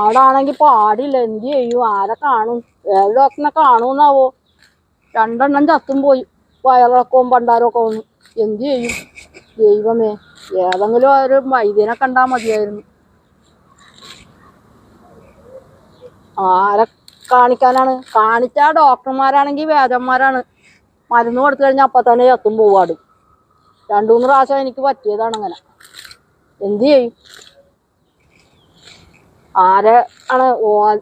ആടാണെങ്കിൽ പാടില്ല, എന്ത് ചെയ്യും? ആരെ കാണും? ഏത് ഡോക്ടറിനെ കാണുമെന്നാവോ? രണ്ടെണ്ണം ചത്തും പോയി, വയറിളക്കവും പണ്ടാരമൊക്കെ വന്നു. എന്ത് ചെയ്യും? ദൈവമേ, ഏതെങ്കിലും ഒരു വൈദ്യനെ കണ്ടാൽ മതിയായിരുന്നു. ആരെ കാണിക്കാനാണ്? കാണിച്ച ഡോക്ടർമാരാണെങ്കിൽ വേദന്മാരാണ്. മരുന്ന് കൊടുത്തു കഴിഞ്ഞാൽ അപ്പം തന്നെ ചത്തും പോവാട്. 2-3 പ്രാവശ്യം എനിക്ക് പറ്റിയതാണ് അങ്ങനെ. എന്ത് ചെയ്യും? ആരെ ആണ്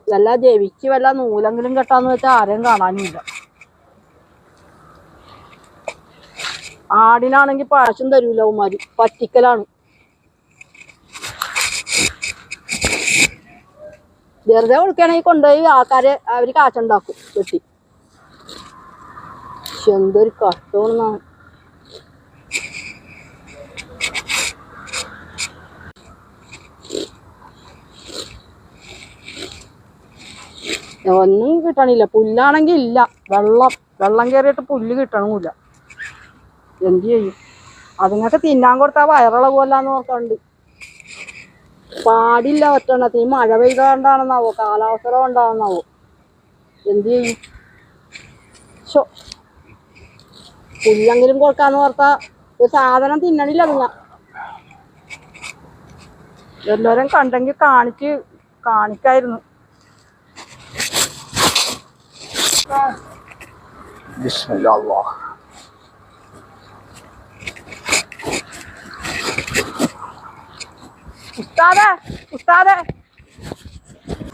വല്ല ജപിച്ച് വല്ല നൂലെങ്കിലും കെട്ടാന്ന് വെച്ചാൽ ആരെയും കാണാനുമില്ല. ആടിനാണെങ്കിൽ പാശം തരൂല ഉമാരി, പറ്റിക്കലാണ്. വെറുതെ കൊടുക്കുകയാണെങ്കിൽ കൊണ്ടുപോയി ആൾക്കാരെ അവർ കാശുണ്ടാക്കും വെട്ടി. എന്തൊരു കഷ്ടമാണ്. ഒന്നും കിട്ടണില്ല. പുല്ലാണെങ്കിൽ ഇല്ല, വെള്ളം കയറിയിട്ട് പുല്ല് കിട്ടണമില്ല. എന്ത് ചെയ്യും? അതുങ്ങൾക്ക് തിന്നാൻ കൊടുത്താൽ വയറിളകുമല്ലാന്ന് നോക്കണ്ട്. പാടില്ല ഒറ്റെണ്ണത്തിന്. മഴ പെയ്തുകൊണ്ടാണെന്നാവോ, കാലാവസ്ഥ കൊണ്ടാണെന്നാവോ, എന്ത് ചെയ്യും? പുല്ലെങ്കിലും കൊടുക്കാന്ന് ഓർത്താ ഒരു സാധനം തിന്നണില്ല. അതുങ്ങ എല്ലാവരും കണ്ടെങ്കിൽ കാണിക്കായിരുന്നു. ഉസ്താദേ, ഉസ്താദേ,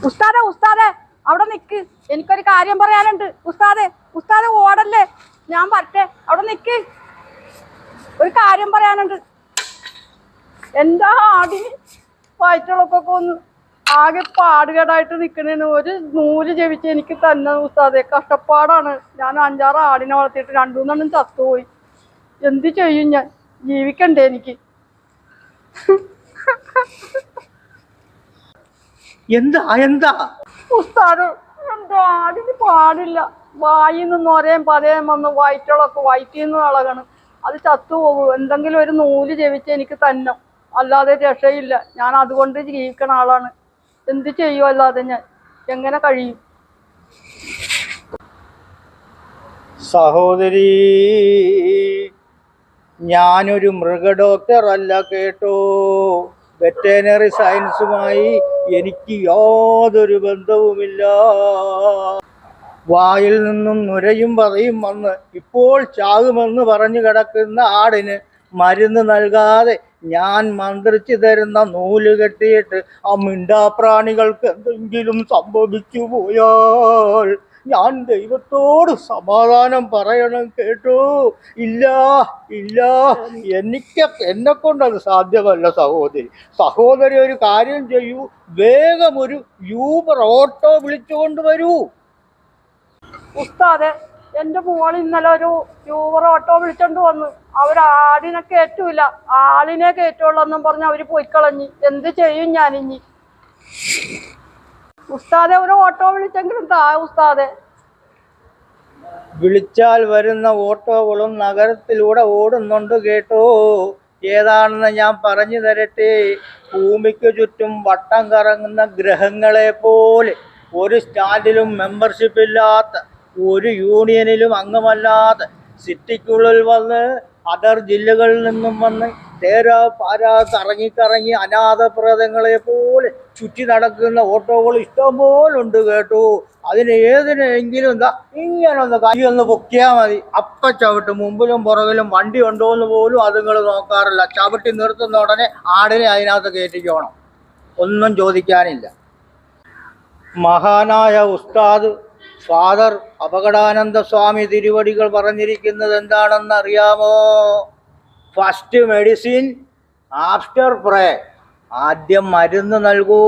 ഉസ്താദേ, ഉസ്താദേ, അവിടെ നിക്ക്, എനിക്കൊരു കാര്യം പറയാനുണ്ട്. ഉസ്താദേ, ഉസ്താദേ ഓടല്ലേ, ഞാൻ വരട്ടെ. അവിടെ നിക്ക്, ഒരു കാര്യം പറയാനുണ്ട്. എന്താ ആടിന് വയറ്റുകളൊക്കെ ഒന്ന് ആകെ പാടുകേടായിട്ട് നിൽക്കണേന് ഒരു നൂല് ജപിച്ച് എനിക്ക് തന്നെ ഉസ്താദേ. കഷ്ടപ്പാടാണ്. ഞാൻ 5-6 ആടിനെ വളർത്തിയിട്ട് 2-3 ചത്തുപോയി. എന്ത് ചെയ്യും ഞാൻ? ജീവിക്കണ്ടേ എനിക്ക്? എന്താ ഉസ്താദ്, എന്തോ ആടിന് പാടില്ല. വായിന്ന് നൊരയും പതയും വന്ന് വയറ്റിൽ നിന്ന് ഇളകണം. അത് ചത്തുപോകും. എന്തെങ്കിലും ഒരു നൂല് ജപിച്ച് എനിക്ക് തന്നെ, അല്ലാതെ രക്ഷയില്ല. ഞാൻ അതുകൊണ്ട് ജീവിക്കണ ആളാണ്. എന്ത് ചെയ്യും? അല്ലാതെ ഞാൻ എങ്ങനെ കഴിയും? സഹോദരി, ഞാനൊരു മൃഗ ഡോക്ടർ അല്ല കേട്ടോ. വെറ്ററിനറി സയൻസുമായി എനിക്ക് യാതൊരു ബന്ധവുമില്ല. വായിൽ നിന്നും നുരയും പറയും വന്ന് ഇപ്പോൾ ചാകുമെന്ന് പറഞ്ഞു കിടക്കുന്ന ആടിന് മരുന്ന് നൽകാതെ ഞാൻ മന്ത്രിച്ചു തരുന്ന നൂല് കെട്ടിയിട്ട് ആ മിണ്ടാപ്രാണികൾക്ക് എന്തെങ്കിലും സംഭവിച്ചു പോയാൽ ഞാൻ ദൈവത്തോട് സമാധാനം പറയണം കേട്ടോ. ഇല്ല, എന്നെ കൊണ്ടത് സാധ്യമല്ല സഹോദരി. ഒരു കാര്യം ചെയ്യൂ, വേഗം ഒരു യൂബർ ഓട്ടോ വിളിച്ചുകൊണ്ട് വരൂ. ഉസ്താദെ, എന്റെ മോൾ ഇന്നലെ ഒരു യൂബർ ഓട്ടോ വിളിച്ചോണ്ട് വന്നു. ആടിനെ കയറ്റൂല, ആളിനെ കയറ്റുള്ളെന്നും പറഞ്ഞ് അവര് പോയിക്കളഞ്ഞ്. എന്ത് ചെയ്യും ഞാനിഞ്ഞി? ഉസ്താദെ, ഒരു ഓട്ടോ വിളിച്ചെങ്കിലും താ ഉസ്താദെ. വിളിച്ചാൽ വരുന്ന ഓട്ടോകളും നഗരത്തിലൂടെ ഓടുന്നുണ്ട് കേട്ടോ. ഏതാണെന്ന് ഞാൻ പറഞ്ഞു തരട്ടെ. ഭൂമിക്ക് ചുറ്റും വട്ടം കറങ്ങുന്ന ഗ്രഹങ്ങളെ പോലെ, ഒരു സ്റ്റാൻഡിലും മെമ്പർഷിപ്പ് ഇല്ലാത്ത, ഒരു യൂണിയനിലും അംഗമല്ലാത്ത, സിറ്റിക്കുള്ളിൽ വന്ന് അതർ ജില്ലകളിൽ നിന്നും വന്ന് കറങ്ങി അനാഥപ്രേതങ്ങളെ പോലെ ചുറ്റി നടക്കുന്ന ഓട്ടോകൾ ഇഷ്ടംപോലുണ്ട് കേട്ടോ. അതിന് ഏതിനെങ്കിലും ഇങ്ങനൊന്ന് കൈയൊന്ന് പൊക്കിയാൽ മതി, അപ്പ ചവിട്ട്. മുമ്പിലും പുറകിലും വണ്ടി ഉണ്ടോയെന്ന് പോലും അതുങ്ങൾ നോക്കാറില്ല. ചവിട്ടി നിർത്തുന്ന ഉടനെ ആടിനെ അതിനകത്ത് കയറ്റിക്കോണം, ഒന്നും ചോദിക്കാനില്ല. മഹാനായ ഉസ്താദ് ഫാദർ അപകടാനന്ദ സ്വാമി തിരുവടികൾ പറഞ്ഞിരിക്കുന്നത് എന്താണെന്ന് അറിയാമോ? ഫസ്റ്റ് മെഡിസിൻ ആഫ്റ്റർ പ്രേ. ആദ്യം മരുന്ന് നൽകൂ,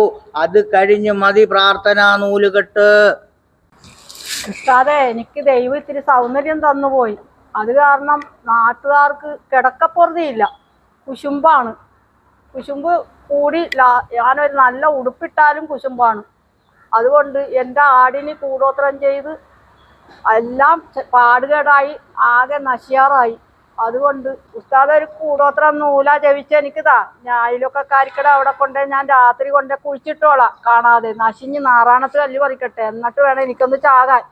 അത് കഴിഞ്ഞ് മതി പ്രാർത്ഥനാ നൂലുകെട്ട്. ഉസ്താദെ, എനിക്ക് ദൈവം ഇത്തിരി സൗന്ദര്യം തന്നുപോയി. അത് കാരണം നാട്ടുകാർക്ക് കിടക്കപ്പുറതിയില്ല, കുശുമ്പാണ്. കുശുമ്പ് കൂടി ഞാനൊരു നല്ല ഉടുപ്പിട്ടാലും കുശുമ്പാണ്. അതുകൊണ്ട് എൻ്റെ ആടിന് കൂടോത്രം ചെയ്ത് എല്ലാം പാടുകേടായി, ആകെ നശിയാറായി. അതുകൊണ്ട് ഉസ്താദ് ഒരു കൂടോത്രം നൂല ജപിച്ച് എനിക്കിതാ ഞായിലൊക്കെ കരിക്കട അവിടെ കൊണ്ട് ഞാൻ രാത്രി കൊണ്ട് കുഴിച്ചിട്ടോളാം കാണാതെ നശിഞ്ഞ് നാറാണത്ത് കല്ല് പറിക്കട്ടെ എന്നിട്ട് വേണം എനിക്കൊന്ന് ചാകാൻ.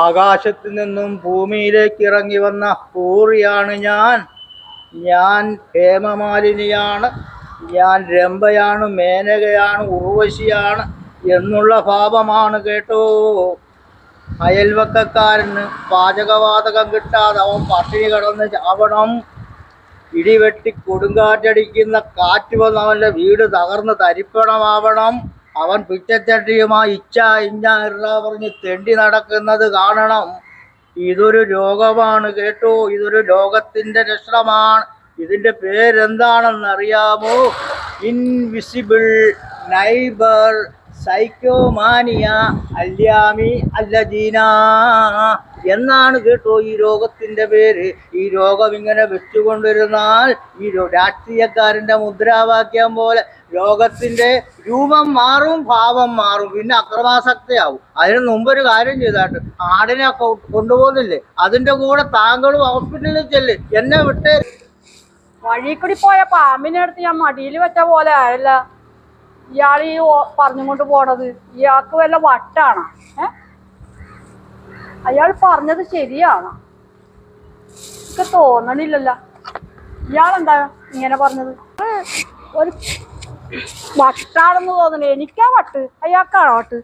ആകാശത്ത് നിന്നും ഭൂമിയിലേക്ക് ഇറങ്ങി വന്ന പൂറിയാണ് ഞാൻ ഹേമമാലിനിയാണ്, ഞാൻ രംഭയാണ്, മേനകയാണ്, ഉർവശിയാണ് എന്നുള്ള ഭാവമാണ് കേട്ടോ. അയൽവക്കക്കാരന് പാചകവാതകം കിട്ടാതെ അവൻ പട്ടിണി കിടന്ന് ചാവണം. ഇടിവെട്ടി കൊടുങ്കാറ്റടിക്കുന്ന കാറ്റ് വന്ന് അവൻ്റെ വീട് തകർന്ന് തരിപ്പണമാവണം. അവൻ പിച്ചച്ചട്ടിയുമായി ഇഞ്ഞ പറഞ്ഞ് തെണ്ടി നടക്കുന്നത് കാണണം. ഇതൊരു രോഗമാണ് കേട്ടോ, ഇതൊരു രോഗത്തിൻ്റെ ലക്ഷണമാണ്. ഇതിൻ്റെ പേരെന്താണെന്നറിയാമോ? ഇൻവിസിബിൾ നൈബർ സൈക്കോമാനിയ അല്യാമി അല്ലജീന എന്നാണ് കേട്ടോ ഈ രോഗത്തിൻ്റെ പേര്. ഈ രോഗം ഇങ്ങനെ വെച്ചുകൊണ്ടിരുന്നാൽ ഈ രാഷ്ട്രീയക്കാരൻ്റെ മുദ്രാവാക്യം പോലെ രോഗത്തിൻ്റെ രൂപം മാറും, ഭാവം മാറും, പിന്നെ അക്രമാസക്തയാവും. അതിന് മുമ്പൊരു കാര്യം ചെയ്താട്ട് ആടിനെ കൊണ്ടുപോകുന്നില്ലേ, അതിൻ്റെ കൂടെ താങ്കളും ഹോസ്പിറ്റലിൽ ചെല്ല്, എന്നെ വിട്ടേ. വഴി കൂടി പോയ പാമ്പിനെ എടുത്ത് ഞാൻ മടിയിൽ വെച്ച പോലെ ആയല്ല ഇയാൾ ഈ പറഞ്ഞും കൊണ്ട് പോണത്. ഇയാൾക്ക് വല്ല വട്ടാണ്? അയാൾ പറഞ്ഞത് ശരിയാണോ? എനിക്ക് തോന്നണില്ലല്ലോ. ഇയാളെന്താ ഇങ്ങനെ പറഞ്ഞത്? ഒരു വട്ടാണെന്ന് തോന്നണേ. എനിക്കാ വട്ട്, അയാൾക്കാണോ വട്ട്?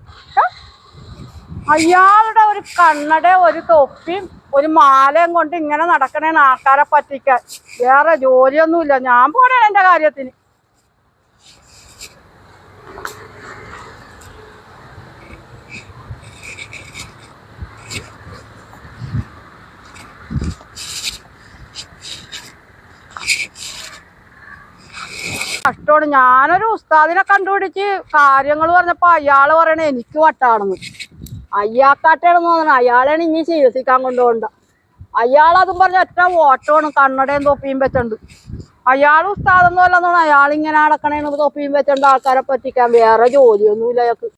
അയാളുടെ ഒരു കണ്ണട, ഒരു തൊപ്പിയും ഒരു മാലയും കൊണ്ട് ഇങ്ങനെ നടക്കണേന്ന് ആൾക്കാരെ പറ്റിക്കാൻ. വേറെ ജോലിയൊന്നുമില്ല. ഞാൻ പോണേ എൻ്റെ കാര്യത്തിന്. കഷ്ടമാണ്. ഞാനൊരു ഉസ്താദിനെ കണ്ടുപിടിച്ച് കാര്യങ്ങൾ പറഞ്ഞപ്പോ അയാള് പറയണേ എനിക്ക് വട്ടാണെന്ന്. അയാൾക്കാട്ടാണെന്ന് തോന്നണം. അയാളാണ് ഇനി ചികിത്സിക്കാൻ കൊണ്ടുപോകണ്ട. അയാളതും പറഞ്ഞ ഒറ്റ ഓട്ടമാണ്, കണ്ണടയും തൊപ്പിയും വെച്ചുണ്ട്. അയാൾ ഉസ്താദൊന്നും അല്ലെന്ന് തോന്നുന്നു. അയാളിങ്ങനെ നടക്കണേന്ന് തൊപ്പിയും വെച്ചുണ്ട് ആൾക്കാരെ പറ്റിക്കാൻ. വേറെ ജോലിയൊന്നുമില്ല അയാൾക്ക്.